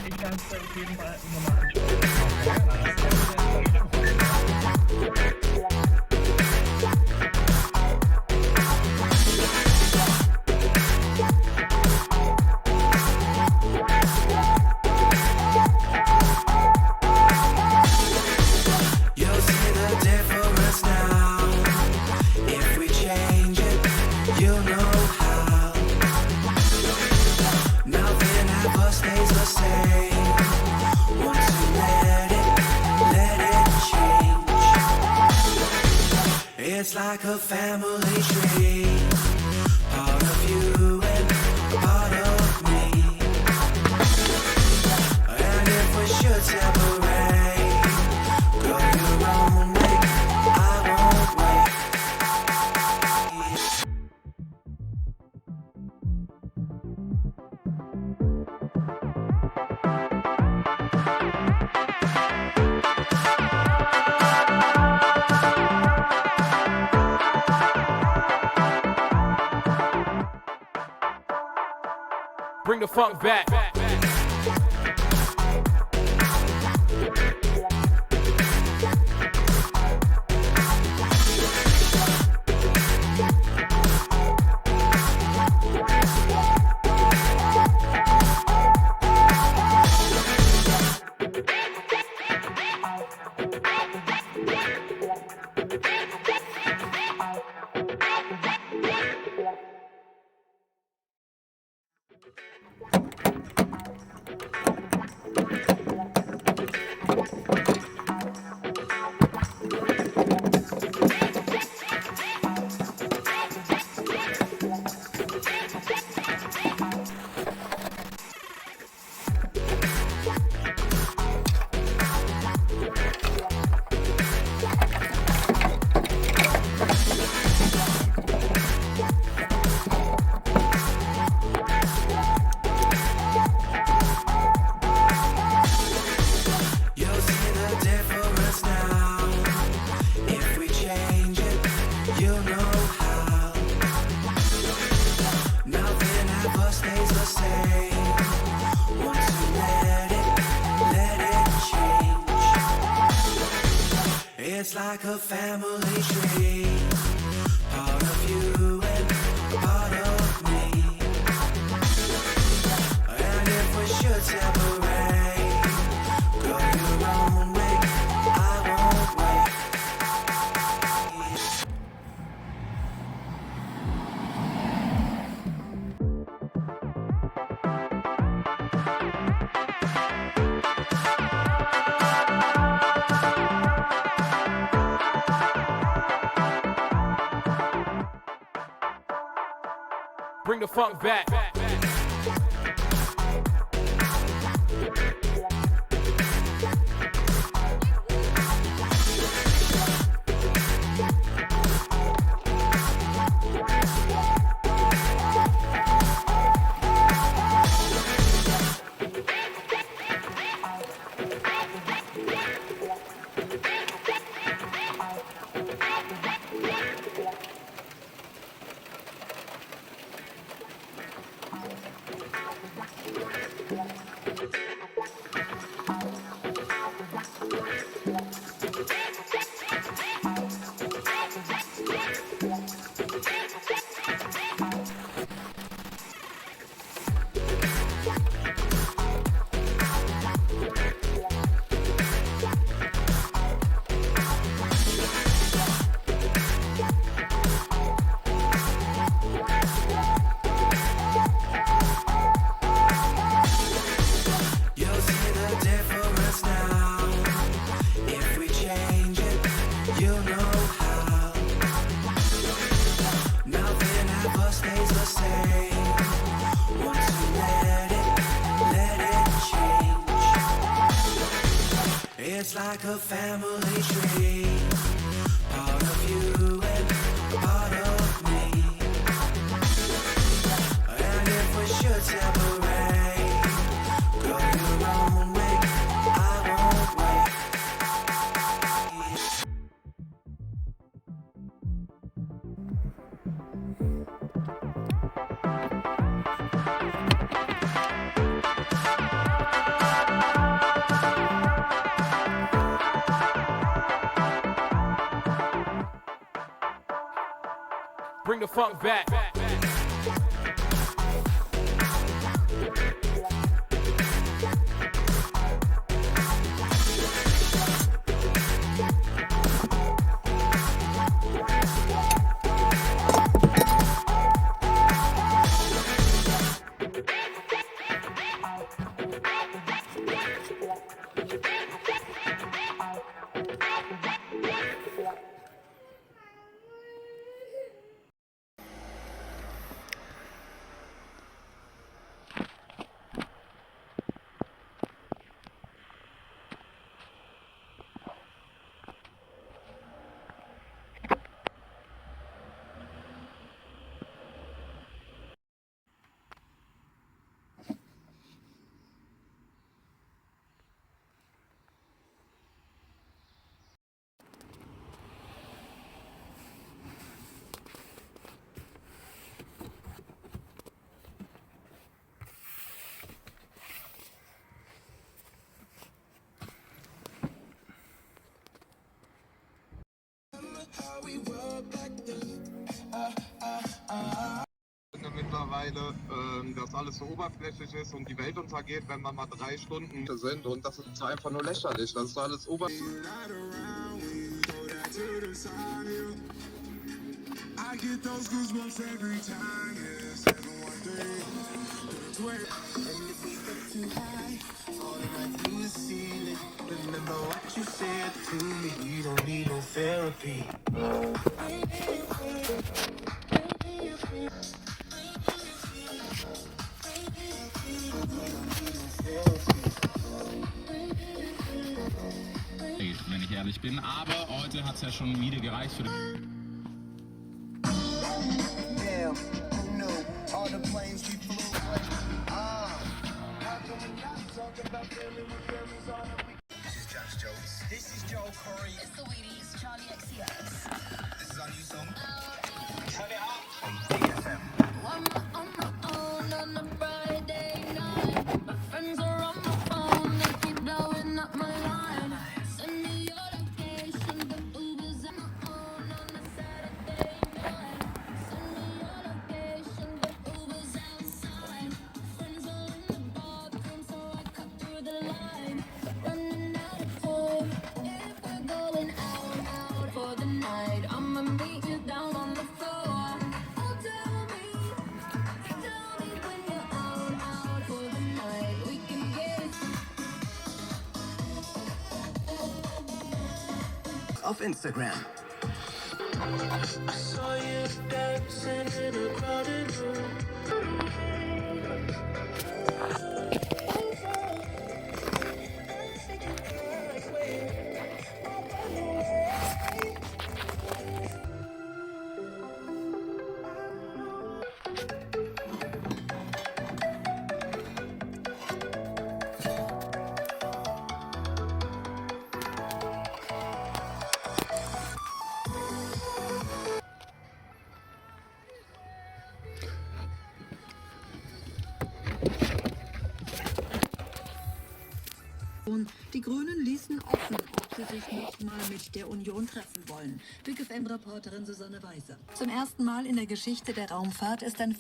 Ich kann es auf jeden Fall nochmal It's like a family tree, part of you and part of me. And if we should separate, go your own way, I won't wait. Bring the funk back. It's like a family tree, part of you and part of me. And if we should separate, go your own way, I won't wait. Bring the funk back. It's like a family tree, part of you and part of me. And if we should separate, go funk back. Mittlerweile, dass alles so oberflächlich ist und die Welt untergeht, wenn man mal 3 Stunden sind, und das ist einfach nur lächerlich. Das ist alles oberflächlich. I get those goosebumps every time, yeah, 713 and if we get too high, falling right through the ceiling. Remember what you said to me, we don't need no therapy. Wenn ich ehrlich bin, aber heute hat es ja schon wieder gereicht für den Damn, who knew all the planes we flew away? How come we not talking about family when family's on the week? This is Josh Jones. This is Joe Curry. It's the Wheaties, Charlie XCX. This is our new song. Turn it up. On BFM. I'm on my own on a Friday night. My friends are on my phone, they keep blowing up my line. Send me your location, the Ubers on my own on a Saturday night. Send me your location, the Ubers outside. Friends are in the bathroom, so I cut through the line. Running out of time. If we're going out for the night, I'ma meet you down on the floor. Oh, tell me when you're out for the night. We can get it. Auf Instagram. I saw you dancing in a crowded room. Die Grünen ließen offen, ob sie sich nochmal mit der Union treffen wollen. Big FM-Reporterin Susanne Weiser. Zum ersten Mal in der Geschichte der Raumfahrt ist ein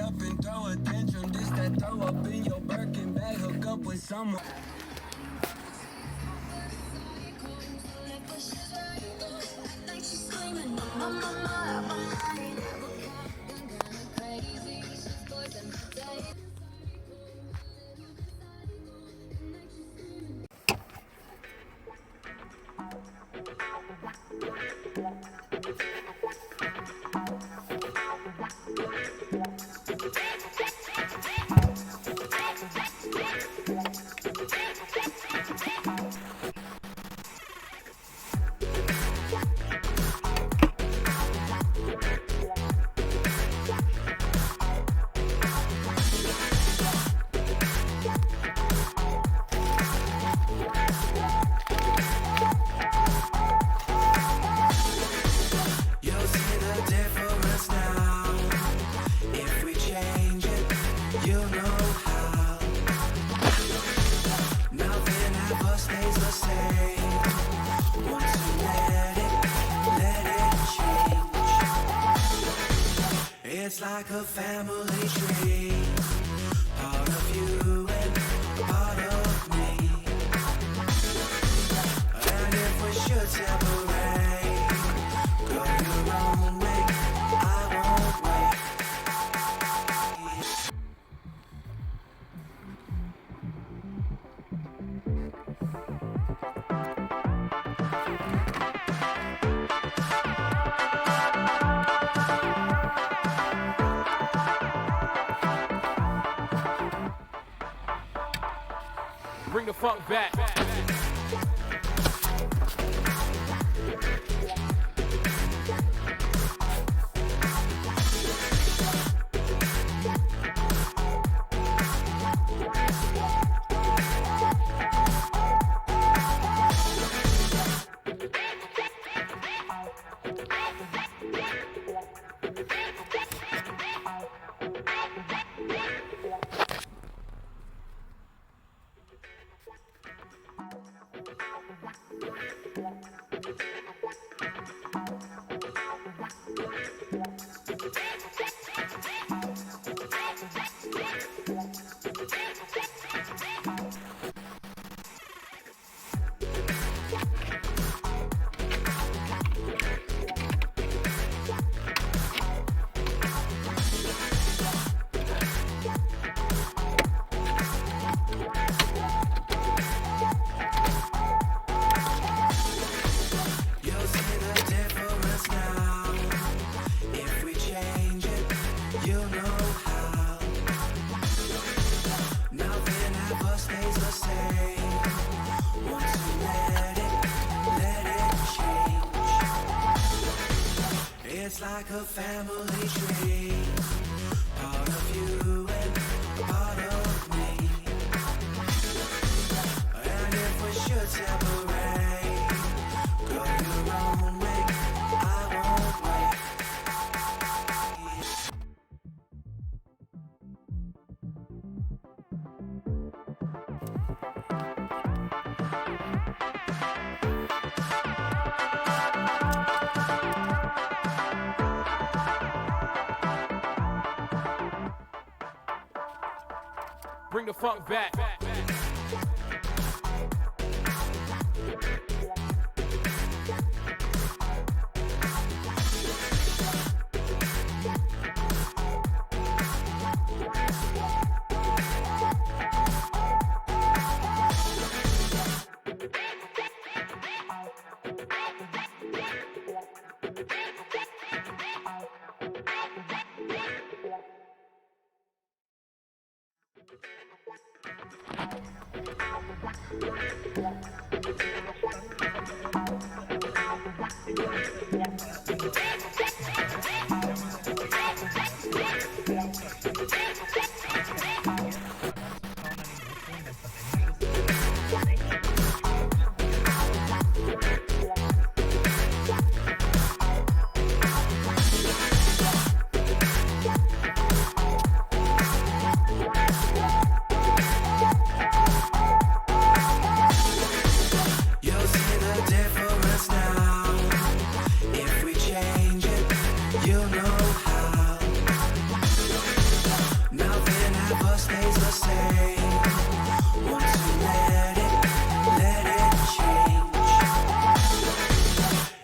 Up and throw a tantrum, this that throw up in your Birkin bag, hook up with someone. you know how. Nothing ever stays the same. Once you let it change. It's like a family tree. Part of you and part of me. And if we should separate, go your own way, I won't wait. Bring the funk back. It's like a family tree. Part of you and part of me. And if we should separate, go your own way, I won't wait. Bring the funk back.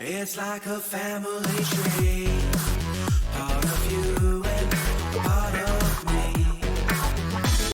It's like a family tree.